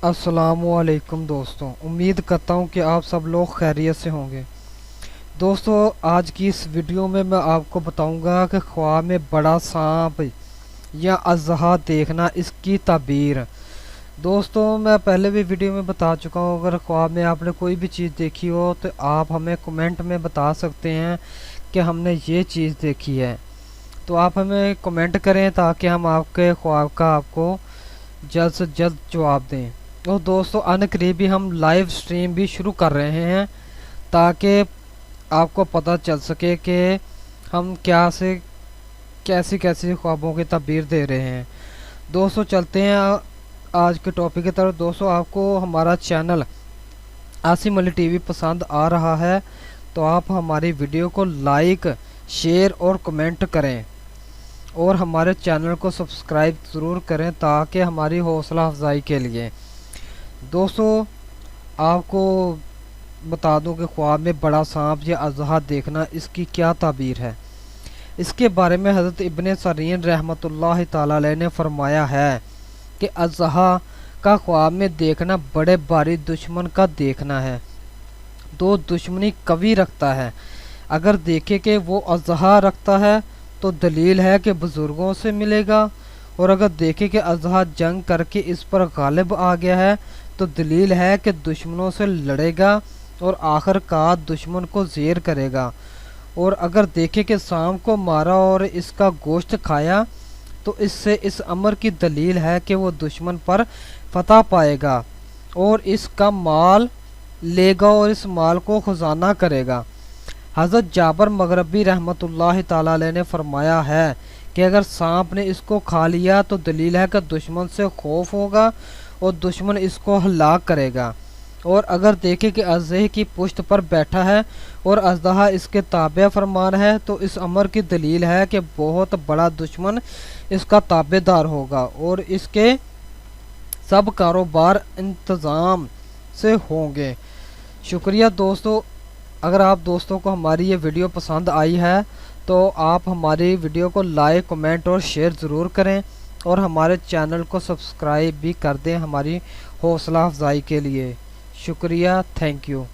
अस्सलामुअलैकुम दोस्तों, उम्मीद करता हूँ कि आप सब लोग खैरियत से होंगे। दोस्तों, आज की इस वीडियो में मैं आपको बताऊंगा कि ख्वाब में बड़ा सांप या अज़हा देखना, इसकी ताबीर। दोस्तों, मैं पहले भी वीडियो में बता चुका हूँ, अगर ख्वाब में आपने कोई भी चीज़ देखी हो तो आप हमें कमेंट में बता सकते हैं कि हमने ये चीज़ देखी है। तो आप हमें कमेंट करें ताकि हम आपके ख्वाब का आपको जल्द से जल्द जवाब दें। और दोस्तों, अनकरीबी हम लाइव स्ट्रीम भी शुरू कर रहे हैं ताकि आपको पता चल सके कि हम कैसी कैसी ख्वाबों की ताबीर दे रहे हैं। दोस्तों, चलते हैं आज के टॉपिक की तरफ। दोस्तों, आपको हमारा चैनल आसिम अली टीवी पसंद आ रहा है तो आप हमारी वीडियो को लाइक, शेयर और कमेंट करें और हमारे चैनल को सब्सक्राइब ज़रूर करें ताकि हमारी हौसला अफजाई के लिए। दोस्तों, आपको बता दूं कि ख्वाब में बड़ा सांप या अज़हा देखना, इसकी क्या ताबीर है। इसके बारे में हज़रत इब्ने सरीन रहमतुल्लाह ताला अलैह ने फरमाया है कि अज़हा का ख्वाब में देखना बड़े भारी दुश्मन का देखना है। दो दुश्मनी कवि रखता है। अगर देखे कि वो अज़हा रखता है तो दलील है कि बुज़ुर्गों से मिलेगा, और अगर देखे कि अज़हा जंग करके इस पर गालिब आ गया है तो दलील है कि दुश्मनों से लड़ेगा और आखिरकार दुश्मन को ज़ेर करेगा। और अगर देखे कि सांप को मारा और इसका गोश्त खाया तो इससे इस अमर की दलील है कि वो दुश्मन पर फतह पाएगा और इसका माल लेगा और इस माल को खजाना करेगा। हज़रत जाबर मगरबी रहमतुल्लाह ताला अलैह ने फरमाया है कि अगर सांप ने इसको खा लिया तो दलील है कि दुश्मन से खौफ होगा और दुश्मन इसको हलाक करेगा। और अगर देखे कि अज़हे की पुश्त पर बैठा है और अज़हा इसके ताबे फरमान है तो इस अमर की दलील है कि बहुत बड़ा दुश्मन इसका ताबेदार होगा और इसके सब कारोबार इंतज़ाम से होंगे। शुक्रिया दोस्तों। अगर आप दोस्तों को हमारी ये वीडियो पसंद आई है तो आप हमारी वीडियो को लाइक, कमेंट और शेयर ज़रूर करें और हमारे चैनल को सब्सक्राइब भी कर दें हमारी हौसला अफजाई के लिए। शुक्रिया, थैंक यू।